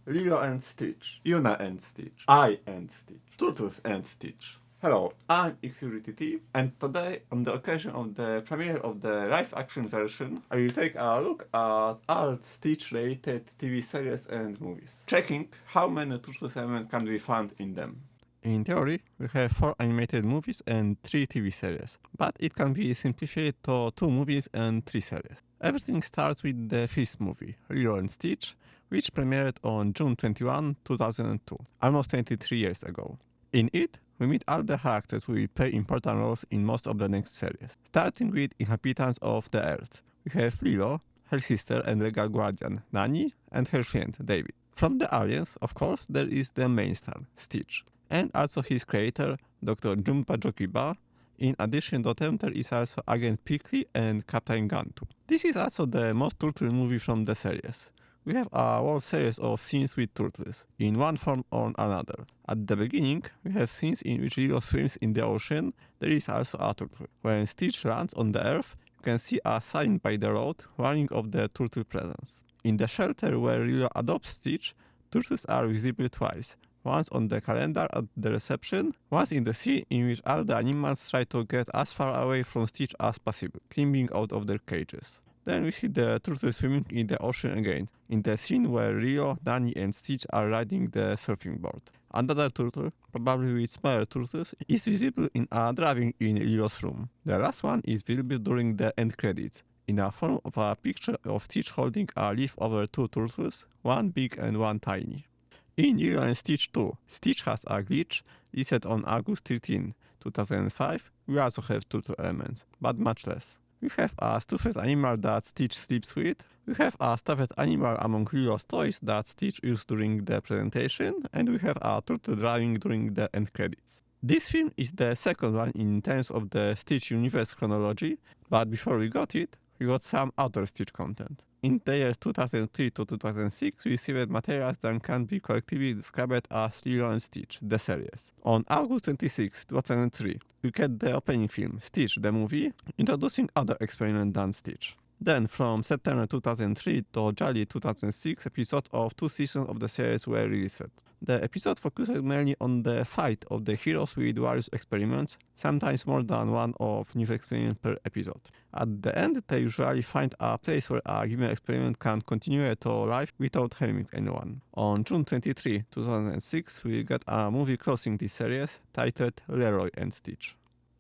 Lilo and Stitch, Yuna and Stitch, I and Stitch, Turtles and Stitch. Hello, I'm icnluding, and today, on the occasion of the premiere of the live-action version, I will take a look at all Stitch-related TV series and movies, checking how many Turtles elements can be found in them. In theory, we have 4 animated movies and 3 TV series, but it can be simplified to 2 movies and 3 series. Everything starts with the first movie, Lilo and Stitch, which premiered on June 21, 2002, almost 23 years ago. In it, we meet all the characters who will play important roles in most of the next series, starting with inhabitants of the Earth. We have Lilo, her sister and legal guardian, Nani, and her friend, David. From the aliens, of course, there is the main star, Stitch, and also his creator, Dr. Jumba Jokiba. In addition to them, there is also Agent Pickley and Captain Gantu. This is also the most turtle movie from the series. We have a whole series of scenes with turtles, in one form or another. At the beginning, we have scenes in which Lilo swims in the ocean. There is also a turtle. When Stitch lands on the earth, you can see a sign by the road warning of the turtle presence. In the shelter where Lilo adopts Stitch, turtles are visible twice. Once on the calendar at the reception, once in the scene in which all the animals try to get as far away from Stitch as possible, climbing out of their cages. Then we see the turtles swimming in the ocean again, in the scene where Rio, Nani and Stitch are riding the surfing board. Another turtle, probably with smaller turtles, is visible in a drawing in Lilo's room. The last one is visible during the end credits, in a form of a picture of Stitch holding a leaf over 2 turtles, one big and one tiny. In Lilo and Stitch 2, Stitch has a glitch, listed on August 13, 2005. We also have turtle elements, but much less. We have a stuffed animal that Stitch sleeps with. We have a stuffed animal among Lilo's toys that Stitch used during the presentation, and we have a turtle drawing during the end credits. This film is the second one in terms of the Stitch universe chronology, but before we got it, we got some other Stitch content. In the years 2003 to 2006, we received materials that can be collectively described as Lilo and Stitch, the series. On August 26, 2003, we get the opening film, Stitch the movie, introducing other experiments than Stitch. Then, from September 2003 to July 2006, episodes of 2 seasons of the series were released. The episode focused mainly on the fight of the heroes with various experiments, sometimes more than one of new experiments per episode. At the end, they usually find a place where a given experiment can continue to life without harming anyone. On June 23, 2006, we got a movie closing this series titled Leroy and Stitch.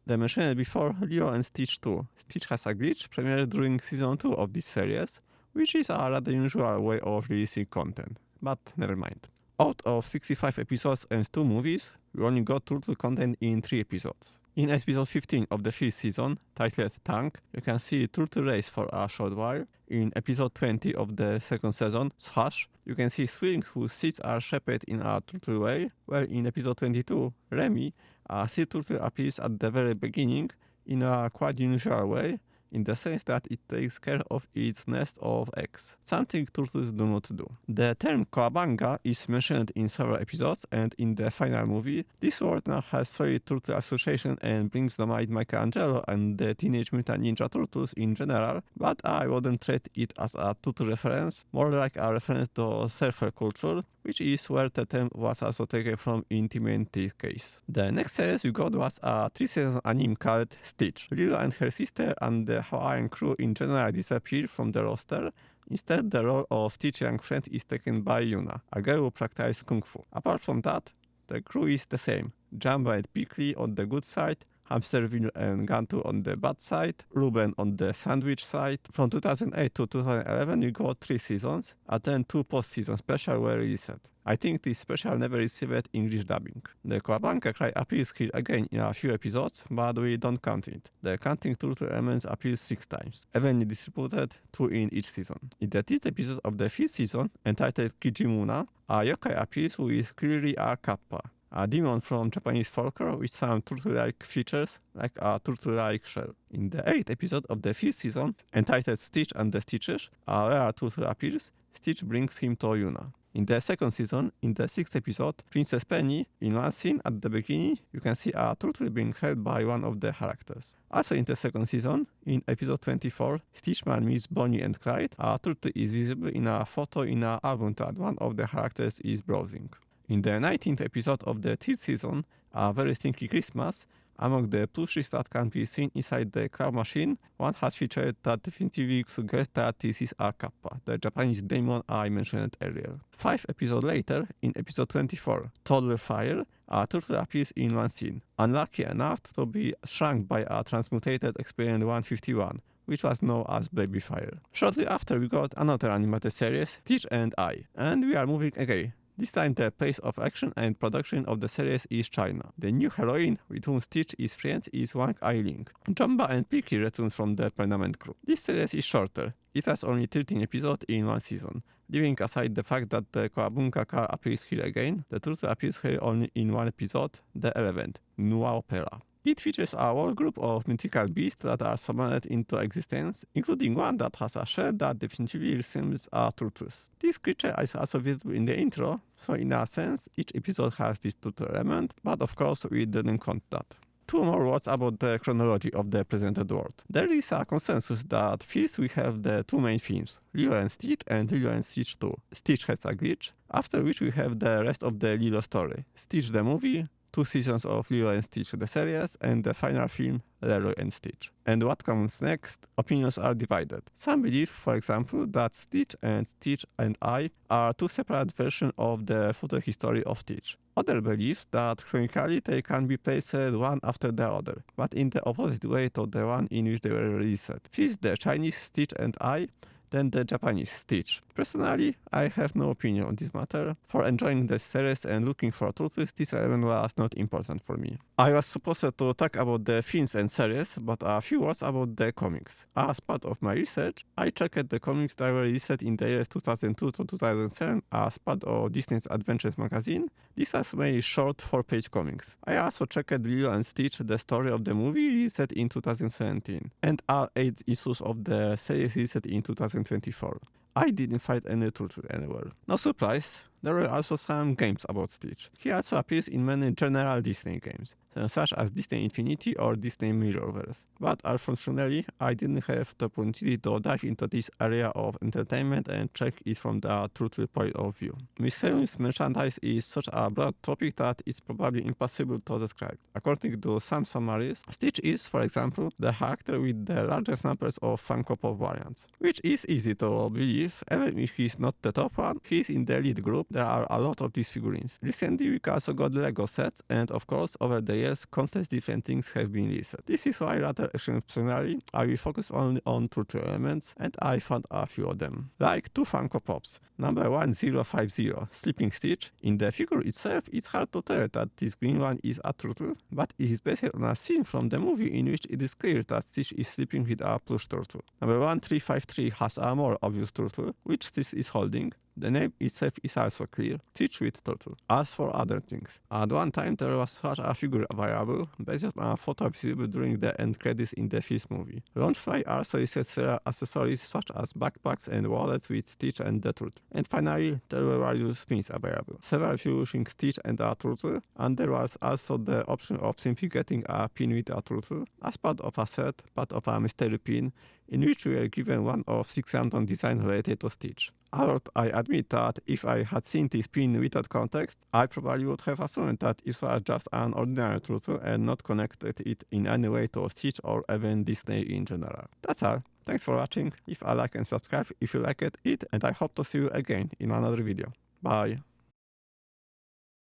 The mentioned before, Lilo and Stitch 2. Stitch has a glitch premiered during season 2 of this series, which is a rather unusual way of releasing content, but never mind. Out of 65 episodes and 2 movies, we only got turtle content in 3 episodes. In episode 15 of the first season, titled Tank, you can see turtle race for a short while. In episode 20 of the second season, Swash, you can see swings whose seeds are shaped in a turtle way, while in episode 22, Remy, a sea turtle appears at the very beginning in a quite unusual way, in the sense that it takes care of its nest of eggs, something turtles do not do. The term Coabanga is mentioned in several episodes, and in the final movie, this word now has solid turtle association and brings to mind Michelangelo and the Teenage Mutant Ninja Turtles in general, but I wouldn't treat it as a turtle reference, more like a reference to surfer culture, which is where the term was also taken from in Timothy's case. The next series we got was a 3-season anime called Stitch. Lilo and her sister and the Hawaiian crew in general disappear from the roster. Instead, the role of Stitch's young friend is taken by Yuna, a girl who practices kung fu. Apart from that, the crew is the same. Jumbo and Pickley on the good side, Hamsterville and Gantu on the bad side, Ruben on the sandwich side. From 2008 to 2011 we got 3 seasons, and then 2 post-season specials were released. I think this special never received English dubbing. The Coabanga cry appears here again in a few episodes, but we don't count it. The counting turtle elements appears 6 times, evenly distributed, 2 in each season. In the 3rd episode of the 5th season, entitled Kijimuna, a yokai appears who is clearly a kappa, a demon from Japanese folklore with some turtle-like features, like a turtle-like shell. In the 8th episode of the 5th season, entitled Stitch and the Stitches, a rare turtle appears. Stitch brings him to Yuna. In the second season, in the 6th episode, Princess Penny, in one scene at the beginning, you can see a turtle being held by one of the characters. Also in the second season, in episode 24, Stitchman meets Bonnie and Clyde, a turtle is visible in a photo in an album that one of the characters is browsing. In the 19th episode of the 3rd season, A Very Stinky Christmas, among the plushies that can be seen inside the claw machine, one has featured that definitively suggests that this is a kappa, the Japanese demon I mentioned earlier. 5 episodes later, in episode 24, Toddler Fire, a turtle appears in one scene, unlucky enough to be shrunk by a transmutated Experiment 151, which was known as Baby Fire. Shortly after we got another animated series, Stitch and I, and we are moving again. This time the place of action and production of the series is China. The new heroine with whom Stitch is friends is Wang Ailing. Jumba and Pinky returns from the permanent crew. This series is shorter. It has only 13 episodes in one season. Leaving aside the fact that the Kawabunga car appears here again, the turtle appears here only in one episode, the 11th, Nua Opera. It features a whole group of mythical beasts that are summoned into existence, including one that has a shell that definitively resembles a tortoise. This creature is also visible in the intro, so in a sense, each episode has this turtle element, but of course we didn't count that. 2 more words about the chronology of the presented world. There is a consensus that first we have the 2 main films, Lilo and Stitch and Lilo and Stitch 2. Stitch has a glitch, after which we have the rest of the Lilo story. Stitch the movie, 2 seasons of Lilo and Stitch the series, and the final film, Leroy and Stitch. And what comes next, opinions are divided. Some believe, for example, that Stitch and I are 2 separate versions of the future history of Stitch. Other believes that chronically they can be placed one after the other, but in the opposite way to the one in which they were released. First the Chinese Stitch and I, then the Japanese Stitch. Personally, I have no opinion on this matter. For enjoying the series and looking for turtles, this element was not important for me. I was supposed to talk about the films and series, but a few words about the comics. As part of my research, I checked the comics that were released in the years 2002 to 2007 as part of Disney's Adventures magazine. These are mainly short 4-page comics. I also checked Lilo and Stitch, the story of the movie released in 2017, and all 8 issues of the series released in 2024. I didn't find any turtle anywhere. No surprise, there were also some games about Stitch. He also appears in many general Disney games, such as Disney Infinity or Disney Mirrorverse. But unfortunately, I didn't have the opportunity to dive into this area of entertainment and check it from the turtle point of view. Miscellaneous merchandise is such a broad topic that it's probably impossible to describe. According to some summaries, Stitch is, for example, the character with the largest numbers of Funko Pop variants, which is easy to believe. Even if he's not the top one, he's in the lead group. There are a lot of these figurines. Recently we also got Lego sets, and of course over the years countless different things have been released. This is why rather exceptionally I will focus only on turtle elements, and I found a few of them. Like 2 Funko Pops. Number 1050, Sleeping Stitch. In the figure itself it's hard to tell that this green one is a turtle, but it is based on a scene from the movie in which it is clear that Stitch is sleeping with a plush turtle. Number 1353 has a more obvious turtle, which Stitch is holding. The name itself is also clear, Stitch with turtle. As for other things, at one time there was such a figure available, based on a photo visible during the end credits in the first movie. Launchfly also listed several accessories such as backpacks and wallets with Stitch and the turtle. And finally, there were various pins available, several using Stitch and a turtle, and there was also the option of simply getting a pin with a turtle as part of a set, part of a mystery pin, in which we were given one of 6 random designs related to Stitch. Although I admit that if I had seen this pin without context, I probably would have assumed that it was just an ordinary turtle and not connected it in any way to Stitch or even Disney in general. That's all. Thanks for watching. Leave a like and subscribe if you liked it, and I hope to see you again in another video. Bye.